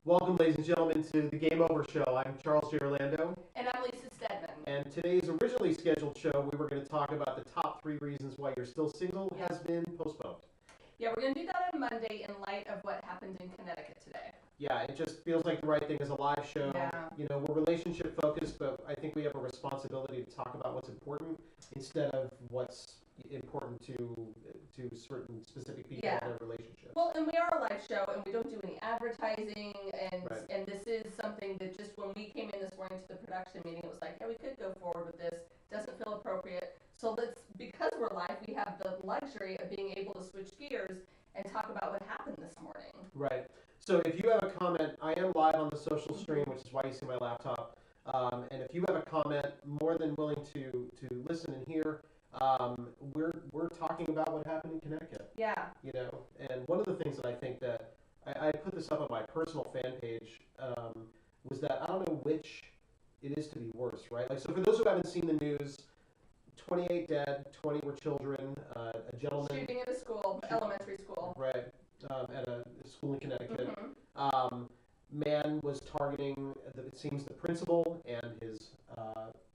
Welcome, ladies and gentlemen, to the Game Over Show. I'm Charles J. Orlando. And I'm Lisa Stedman. And today's originally scheduled show, we were going to talk about the top 3 reasons why you're still single, has been postponed. Yeah, we're going to do that on Monday in light of what happened in Connecticut today. Yeah, it just feels like the right thing as a live show. Yeah. You know, we're relationship focused, but I think we have a responsibility to talk about what's important instead of what's important to certain specific people in their relationships. Well, and we are a live show, and we don't do any advertising, and Right. and this is something that just when we came in this morning to the production meeting, it was like, yeah, we could go forward with this. Doesn't feel appropriate. So because we're live, we have the luxury of being able to switch gears and talk about what happened this morning. Right. So if you have a comment, I am live on the social stream, which is why you see my laptop. And if you have a comment, more than willing to listen and hear. We're talking about what happened in Connecticut. Yeah. You know, and one of the things that I think that I put this up on my personal fan page was that I don't know which it is to be worse, right? Like, so for those who haven't seen the news, 28 dead, 20 were children, a gentleman Shooting at a school, elementary school. right, at a school in Connecticut. Man was targeting, it seems, the principal and his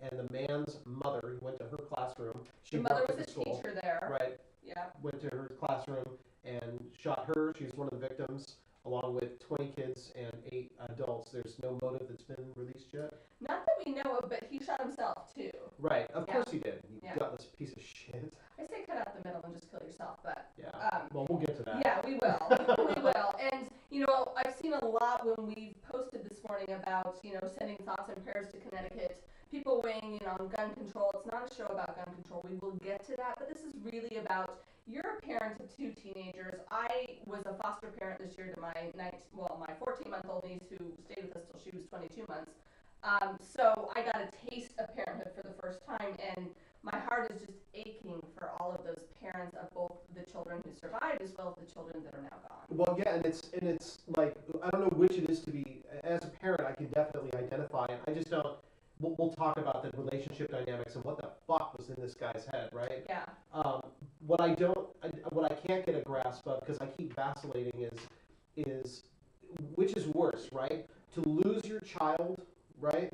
and the man's mother, who went to her classroom. She The mother worked was at a the school, teacher there. right? Yeah. Went to her classroom and shot her. She was one of the victims, along with 20 kids and 8 adults. There's no motive that's been released yet. Not that we know of, but he shot himself too. Right, of course he did. You Yeah. gutless piece of shit. I say cut out the middle and just kill yourself, but Yeah. Well, we'll get to that. yeah, we will. We will. And you know, I've seen a lot when we posted this morning about, you know, sending thoughts and prayers to Connecticut. People weighing in on gun control. It's not a show about gun control. We will get to that, but this is really about, you're a parent of 2 teenagers. I was a foster parent this year to my 14-month-old niece who stayed with us till she was 22 months. So I got a taste of parenthood for the first time, and my heart is just aching for all of those parents of both the children who survived as well as the children that are now gone. Well, yeah, and it's like, I don't know which it is to be. As a parent, I can definitely identify it. I just don't. We'll talk about the relationship dynamics and what the fuck was in this guy's head, right? Yeah. What I can't get a grasp of, because I keep vacillating, is which is worse, right? To lose your child, right,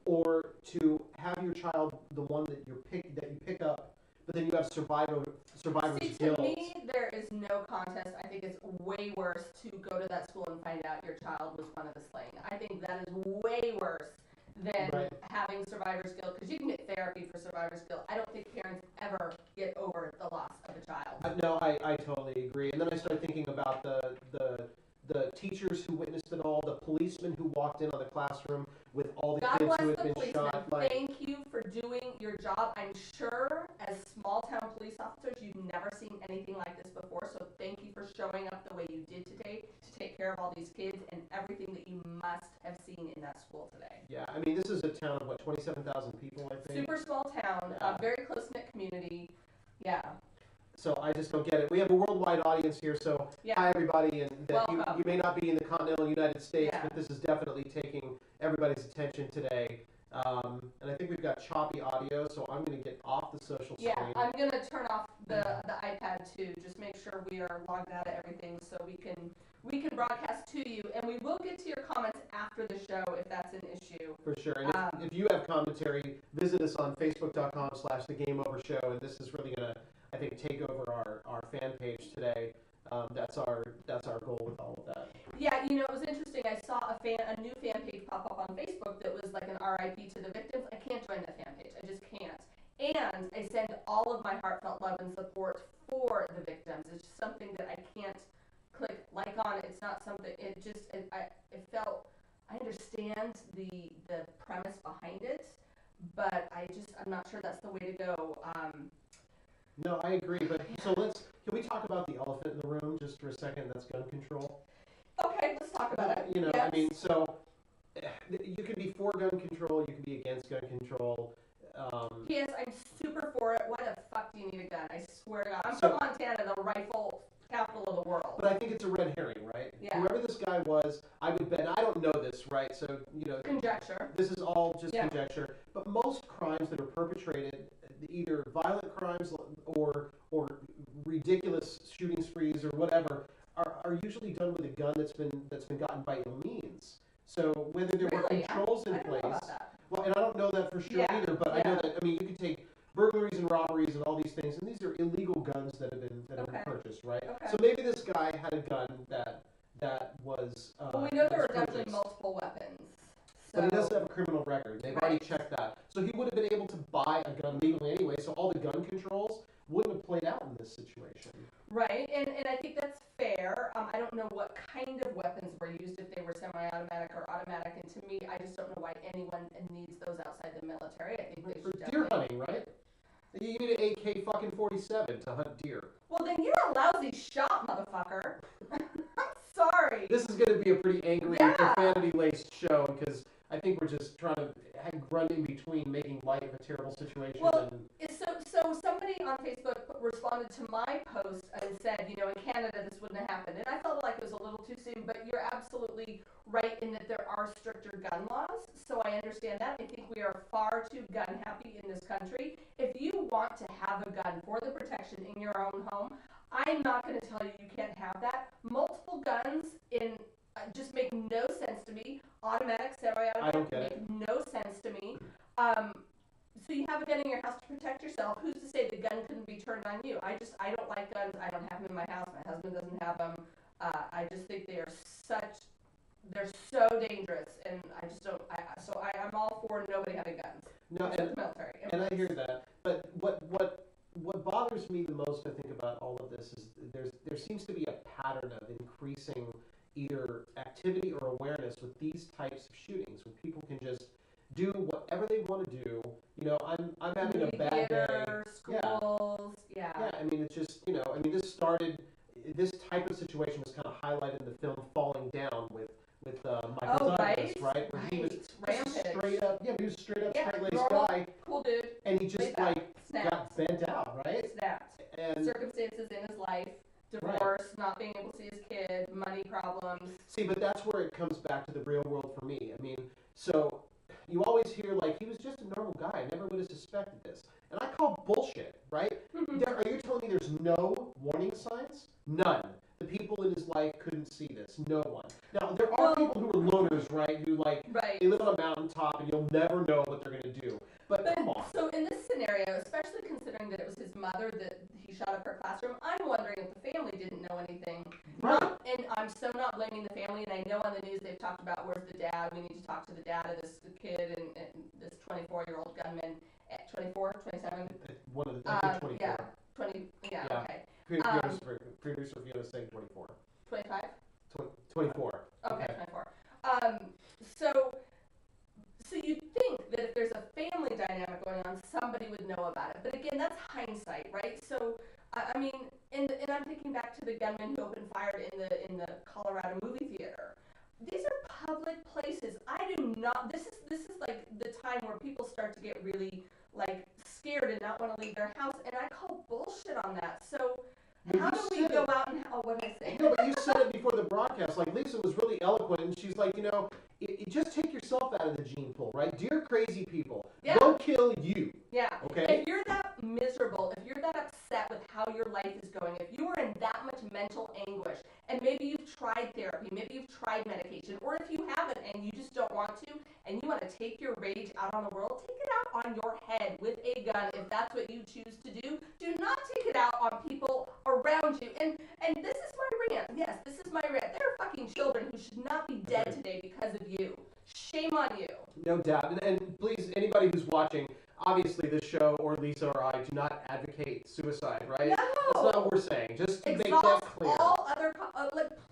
or to have your child the one that you pick up, but then you have survivor's See, guilt. to me, there is no contest. I think it's way worse to go to that school and find out your child was one of the slain. I think that is way worse than having survivor's guilt, because you can get therapy for survivor's guilt. I don't think parents ever get over the loss of a child. No, I totally agree. And then I started thinking about the teachers who witnessed it all, the policemen who walked in on the classroom with all the God kids bless who had the been policemen. shot. Like, Thank you for doing your job. I'm sure as small town police officers, you've never seen anything like this before. So thank you for showing up the way you did today to take care of all these kids and everything that you must have seen in that school today. yeah, I mean, this is a town of, what, 27,000 people, I think? Super small town, Yeah. a very close-knit community. Yeah. So I just don't get it. We have a worldwide audience here, so Yeah. hi, everybody. And that Welcome. you may not be in the continental United States, Yeah. but this is definitely taking everybody's attention today. And I think we've got choppy audio, so I'm going to get off the social Yeah, screen. I'm going to turn off the iPad too, just make sure we are logged out of everything so we can broadcast to you, and we will get to your comments after the show if that's an issue. For sure. And if you have commentary, visit us on facebook.com/thegameovershow, and this is really going to, I think, take over our fan page today. That's our goal with all of that. Yeah, you know, it was interesting. I saw a new fan page pop up on Facebook that was like an RIP to the victims. I can't join that fan page. I just can't. And I send all of my heartfelt love and support for the victims. It's just something that I can't click like on. It's not something. It felt. I understand the premise behind it, but I'm not sure that's the way to go. No, I agree, but so can we talk about the elephant in the room just for a second? That's gun control. Okay, let's talk about it. You know, Yes. I mean, so you can be for gun control, you can be against gun control. P.S. I'm super for it. Why the fuck do you need a gun? I swear to God. I'm So- from Montana, the rifle capital of the world. But I think it's a red herring, right? Yeah. Whoever this guy was, I would bet, I don't know this, right? So, you know, Conjecture. this is all just Yeah. conjecture. But most crimes that are perpetrated, either violent crimes or ridiculous shooting sprees or whatever, are usually done with a gun that's been gotten by ill means. So whether there were Really? controls in I don't know place, about that. well, and I don't know that for sure Yeah, either, but I know that, I mean, you could take burglaries and robberies and all these things, and these are illegal guns that have been Okay. purchased, right? Okay. So maybe this guy had a gun that was Well, we know there was were definitely purchased. multiple weapons. But he So, doesn't have a criminal record. They've already Right. checked that. So he would have been able to buy a gun legally anyway, so all the gun controls wouldn't have played out in this situation. right, and I think that's fair. I don't know what kind of weapons were used, if they were semi-automatic or automatic, and to me, I just don't know why anyone needs those outside the military. I think they For should deer definitely. hunting, right? You need an AK fucking 47 to hunt deer. Well, then you're a lousy shot, motherfucker. I'm sorry. This is going to be a pretty angry, Yeah. profanity-laced show because I think we're just trying to run in between making light of a terrible situation. Well, and So somebody on Facebook responded to my post and said, in Canada this wouldn't have happened. And I felt like it was a little too soon, but you're absolutely right in that there are stricter gun laws. So I understand that. I think we are far too gun happy in this country. If you want to have a gun for the protection in your own home, I'm not going to tell you you can't have that. Multiple guns in just make no sense to me. Automatic, I don't semi-automatic get make no sense to me. So you have a gun in your house to protect yourself. Who's to say the gun couldn't be turned on you? I don't like guns. I don't have them in my house. My husband doesn't have them. I just think they're so dangerous, and I just don't. I'm all for nobody having guns. no, Except the military. and I hear that. But what bothers me the most, I think, about all of this is there seems to be a pattern of increasing either activity or awareness with these types of shootings, where people can just do whatever they want to do. I'm having Movie a bad theater, day. schools, yeah. Yeah, I mean, it's just, this type of situation was kind of highlighted in the film Falling Down with Michael Douglas, right? Where he was just Rampage. straight up, he was Yeah, straight-laced normal, guy, cool dude. and he just, Snapped. got bent out, right? Snapped. And, Circumstances in his life, divorce, not being able to see his kid, money problems. see, but that's where it comes back to the real world for me. I mean, so you always hear, he was just a normal guy. I never would have suspected this. And I call bullshit, right? Are you telling me there's no warning signs? None. The people in his life couldn't see this. No one. Now, there are people who are loners, right? Who, Right. they live on a mountaintop and you'll never know what they're going to do. But come on. So in this scenario, especially considering that it was his mother that he shot up her classroom, I'm wondering if the family didn't know anything. Right. And I'm so not blaming the family, and I know on the news they've talked about where's the dad, we need to talk to the dad of this kid and this 24-year-old gunman at 24, 27? One of the, I think 24. Yeah, 20, yeah, Yeah. okay. Producer Fiona saying 24. 25? 24. Okay, 24. So you'd think that if there's a family dynamic going on, somebody would know about it. But again, that's hindsight, right? So, I mean, and I'm thinking back to the gunman who opened fire in the Colorado movie theater. These are public places. I do not. This is like the time where people start to get really scared and not want to leave their house, and I call bullshit on that. So. How do we go out and what did I say? No, but you said it before the broadcast. Lisa was really eloquent, and she's like, just take yourself out of the gene pool, right? Dear crazy people, Yeah. don't kill you. Yeah. Okay. If you're that miserable, if you're that upset with how your life is going, if you are in that much mental anguish, and maybe you've tried therapy, maybe you've tried medication, or if you haven't and you just don't want to, and you want to take your rage out on the world, take it out on your head with a gun if that's what you choose to do. Do not take it out on people around you. And this is my rant. Yes, this is my rant. There are fucking children who should not be dead today because of you. Shame on you. No doubt. And please, anybody who's watching, obviously this show or Lisa or I do not advocate suicide, right? No. That's not what we're saying. Just to make that Exhaust clear. all other,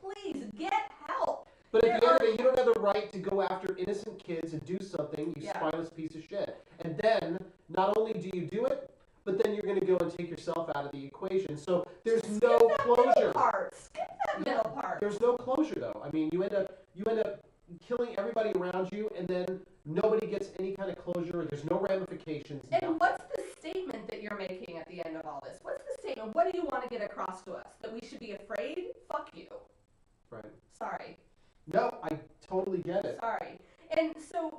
please get help. But at the end of it, you don't have the right to go after innocent kids and do something, you Yeah. spineless piece of shit. And then, not only do you do it, but then you're going to go and take yourself out of the equation. So there's no Skip that closure. middle part. Skip that middle part. There's no closure, though. I mean, you end up killing everybody around you, and then nobody gets any kind of closure. There's no ramifications. And nothing. what's the statement that you're making at the end of all this? What's the statement? What do you want to get across to us? That we should be afraid? Fuck you. Right. Sorry. No, I totally get it. Sorry. And so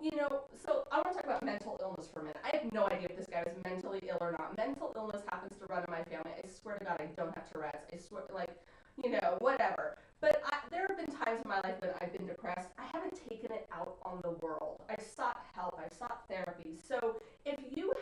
I want to talk about mental illness for a minute. I have no idea if this guy was mentally ill or not. Mental illness happens to run in my family. I swear to God, I don't have Tourette's. I swear, whatever. But there have been times in my life when I've been depressed. I haven't taken it out on the world. I sought help. I sought therapy. So if you're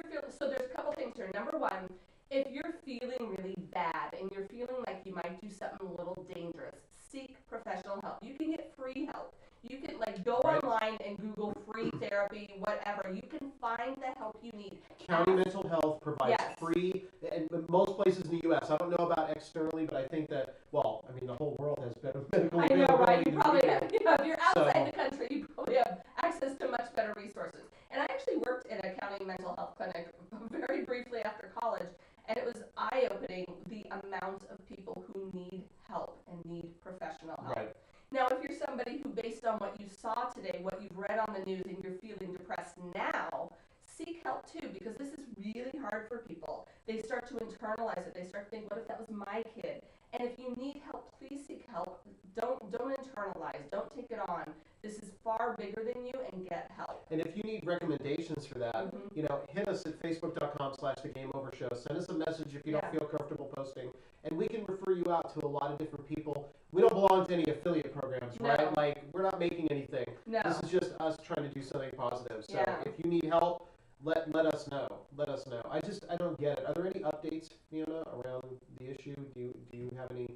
feeling, so there's a couple things here. Number one, if you're feeling really bad and you're feeling like you might do something a little dangerous, seek professional help. You can get free help. You can go online and Google free therapy, whatever. You can find the help you need. County Mental Health provides free, and most places in the U.S. I don't know about externally, but I think that, the whole world has better medical availability. I know, right? You probably have. If you're outside the country, you probably have access to much better resources. And I actually worked in a county mental health clinic very briefly after college, and it was eye-opening the amount of people who need help and need professional help. Right. Now, if you're somebody who, based on what you saw today, what you've read on the news, and you're feeling depressed now, seek help too, because this is really hard for people. They start to internalize it. They start to think, what if that was my kid? And if you need help, please seek help. Don't internalize. Don't take it on. This is far bigger than you, and get help. And if you need recommendations for that, hit us at facebook.com/thegameovershow. Send us a message if you don't feel comfortable posting, and we can refer you out to a lot of different people. We don't belong to any affiliate programs, right? Like, we're not making anything. No. This is just us trying to do something positive. So if you need help, let us know. Let us know. I don't get it. Are there any updates, Fiona, around the issue? Do you have any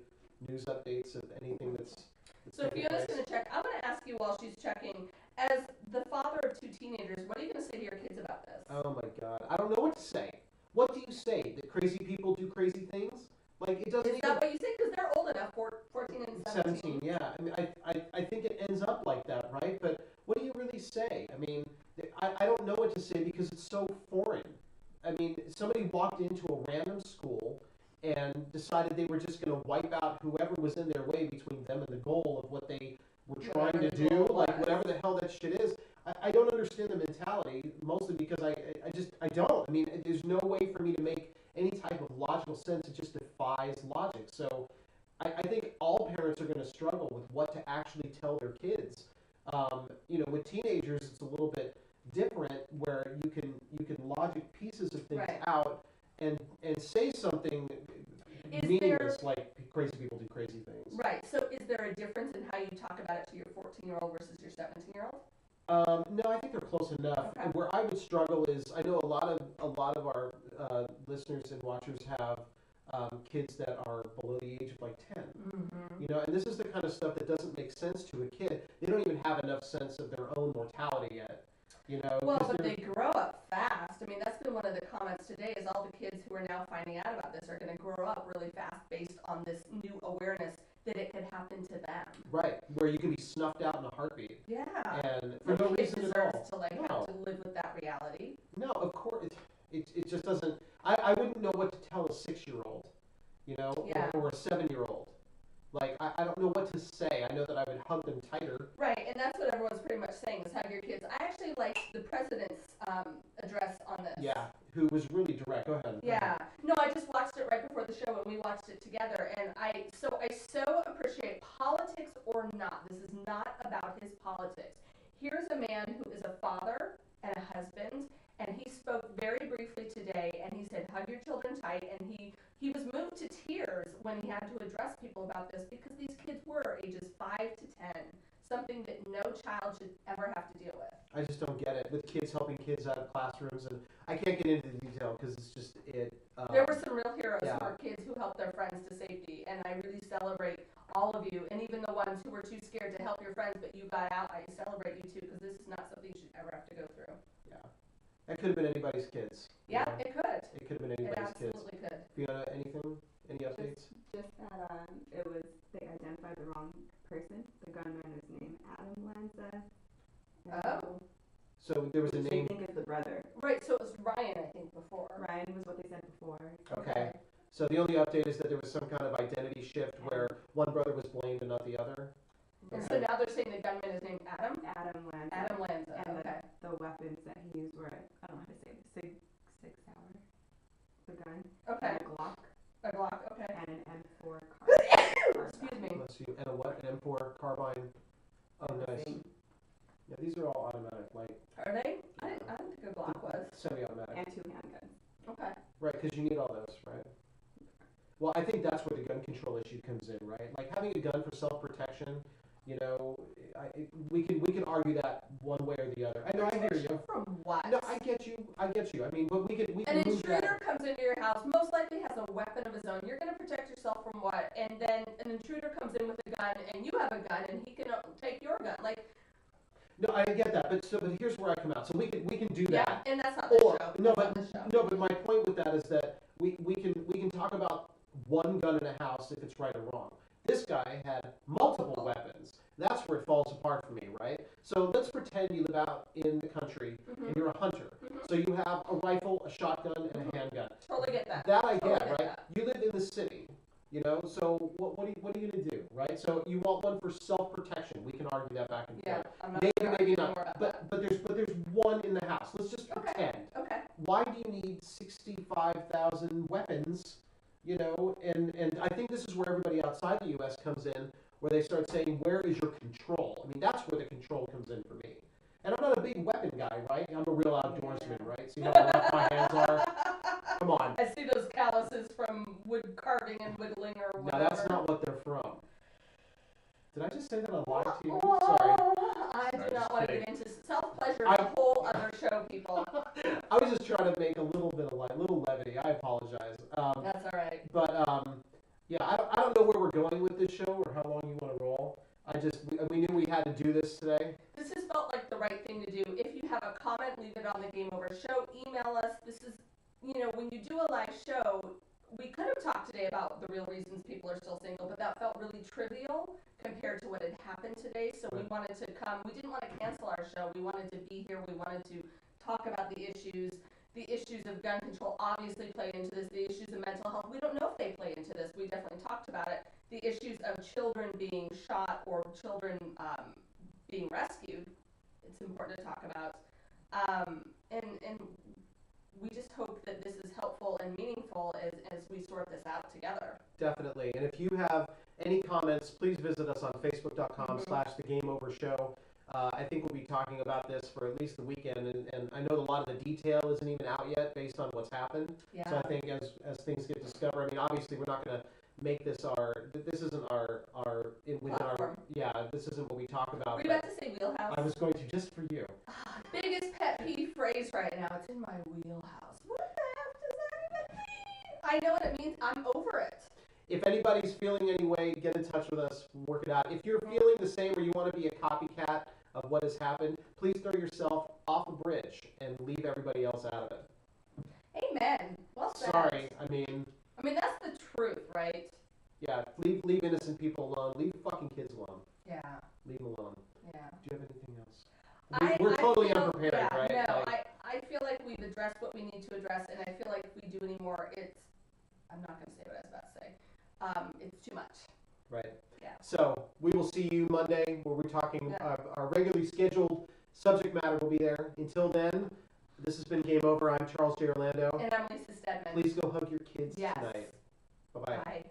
news updates of anything that's so Fiona's going to check. I'm going to ask you while she's checking, as the father of two teenagers, what are you going to say to your kids about this? Oh my God. I don't know what to say. What do you say? That crazy people do crazy things? Like, it doesn't Is that what you say? Because they're old enough, 14 and 17. 17, yeah. I mean, I think it ends up like that, right? But what do you really say? I mean, I don't know what to say because it's so foreign. I mean, somebody walked into a random school and decided they were just going to wipe out whoever was in their way between them and the goal of what they were trying to do, like whatever the hell that shit is. I don't understand the mentality, mostly because I don't. I mean, there's no way for me to make any type of logical sense. It just defies logic. So I think all parents are going to struggle with what to actually tell their kids. With teenagers, it's a little bit different, where you can logic pieces of things out and say something meaningless, like crazy people do crazy things. Right. So is there a difference in how you talk about it to your 14-year-old versus your 17-year-old? No, I think they're close enough. Okay. Where I would struggle is, I know a lot of our listeners and watchers have kids that are below the age of like 10. Mm-hmm. And this is the kind of stuff that doesn't make sense to a kid. They don't even have enough sense of their own mortality yet. Well, but they grow up fast. I mean, that's been one of the comments today, is all the kids who are now finding out about this are going to grow up really fast based on this new awareness that it could happen to them. Right, where you can be snuffed out in a heartbeat. Yeah. And for no reason at all. To have to live with that reality. No, of course, it just doesn't. I wouldn't know what to tell a 6-year-old, or a 7-year-old. Like, I don't know what to say. I know that I would hug them tighter. Right, and that's what everyone's pretty much saying, is hug your kids. I actually liked the president's address on this. Yeah, who was really direct. Go ahead. Yeah. No, I just watched it right before the show, and we watched it together. And I so appreciate, politics or not, this is not about his politics. Here's a man who is a father and a husband, and he spoke very briefly today, and he said, hug your children tight, and he was moved to tears when he had to address people about this, because these kids were ages 5 to 10, something that no child should ever have to deal with. I just don't get it, with kids helping kids out of classrooms, and I can't get into the detail because it's just it. There were some real heroes who were kids who helped their friends to safety, and I really celebrate all of you, and even the ones who were too scared to help your friends, but you got out. I celebrate you too, because this is not something you should ever have to go through. Yeah. That could have been anybody's kids. Yeah, it could. It could have been anybody's kids. It absolutely could. Fiona, anything? Any updates? Just that they identified the wrong person. The gunman is named Adam Lanza. Oh. So there was a name. I think is the brother. Right, so it was Ryan, I think, before. Ryan was what they said before. Okay. So the only update is that there was some kind of identity shift where one brother was blamed and not the other. And so now they're saying the gunman is named Adam? Adam Lanza. Adam Lanza, and okay. The weapons that he used were, I don't know how to say it, Sig Sauer, the gun. Okay. And a Glock. A Glock, okay. And an M4 carbine. Excuse me. Bless you. And a what? An M4 carbine. Oh, nice. Yeah, these are all automatic, like. Are they? I didn't think a Glock was. Semi-automatic. And 2 handguns. Okay. Right, because you need all those, right? Well, I think that's where the gun control issue comes in, right? Like having a gun for self-protection, you know, we can argue that one way or the other. I know, I hear you. From what? No, I get you. I get you. I mean, but we can An move that. intruder comes into your house, most likely has a weapon of his own. You're going to protect yourself from what? And then an intruder comes in with a gun, and you have a gun, and he can take your gun. Like, No, I get that, but here's where I come out. So we can do yeah, that. and that's not the Or show. no, That's not but the show. no, but my point with that is that we can talk about one gun in a house if it's right or wrong. This guy had multiple weapons. That's where it falls apart for me, right? So let's pretend you live out in the country and you're a hunter. So you have a rifle, a shotgun, and a handgun. Totally get that. That I Totally get, get right? that. You live in the city, you know. So what are you gonna do, right? So you want one for self-protection. We can argue that back and Yeah, forth. I'm not Maybe, gonna maybe argue not. more about that. But there's one in the house. Let's just Okay. pretend. Okay. Why do you need 65,000 weapons? You know, and I think this is where everybody outside the U.S. comes in, where they start saying, where is your control? I mean, that's where the control comes in for me. And I'm not a big weapon guy, right? I'm a real outdoorsman, right? See how rough my hands are? Come on. I see those calluses from wood carving and whittling or Now, whatever. that's not what they're from. Did I just say that on live TV? Oh, Sorry. I do Sorry, not just want to kidding. get into self-pleasure. I- A whole other show, people. I was just trying to make a little bit of little levity. I apologize. That's all right. But yeah, I don't know where we're going with this show or how long you want to roll. We knew we had to do this today. This has felt like the right thing to do. If you have a comment, leave it on the Game Over Show. Email us. This is, when you do a live show, we could have talked today about the real reasons people are still single, but that felt really trivial compared to what had happened today. So we wanted to come. We didn't want to cancel our show. We wanted to be here. We wanted to talk about the issues. The issues of gun control obviously play into this. The issues of mental health, we don't know if they play into this. We definitely talked about it. The issues of children being shot or children being rescued, it's important to talk about. And we just hope that this is helpful and meaningful as we sort this out together. Definitely. And if you have any comments, please visit us on facebook.com/thegameovershow. I think we'll be talking about this for at least the weekend, and I know a lot of the detail isn't even out yet based on what's happened. Yeah. So I think as things get discovered, I mean, obviously we're not going to make this this isn't Platform. this isn't what we talk about. Were you about to say wheelhouse? I was going to just for you. Biggest pet peeve phrase right now. It's in my wheelhouse. What the F does that even mean? I know what it means. I'm over it. If anybody's feeling any way, get in touch with us. We'll work it out. If you're feeling the same or you want to be a copycat of what has happened, please throw yourself off a bridge and leave everybody else out of it. Amen. Well said. Sorry, I mean, that's the truth, right? yeah, leave innocent people alone. Leave fucking kids alone. Yeah. Leave them alone. Yeah. Do you have anything else? We're totally unprepared, yeah, right? No, Like, I feel like we've addressed what we need to address, and I feel like if we do any more, I'm not going to say what I was about to say. It's too much. right. Yeah. So we will see you Monday where we're talking our regularly scheduled subject matter will be there. Until then, this has been Game Over. I'm Charles J. Orlando. And I'm Lisa Stedman. Please go hug your kids Yes. tonight. Bye-bye. Bye.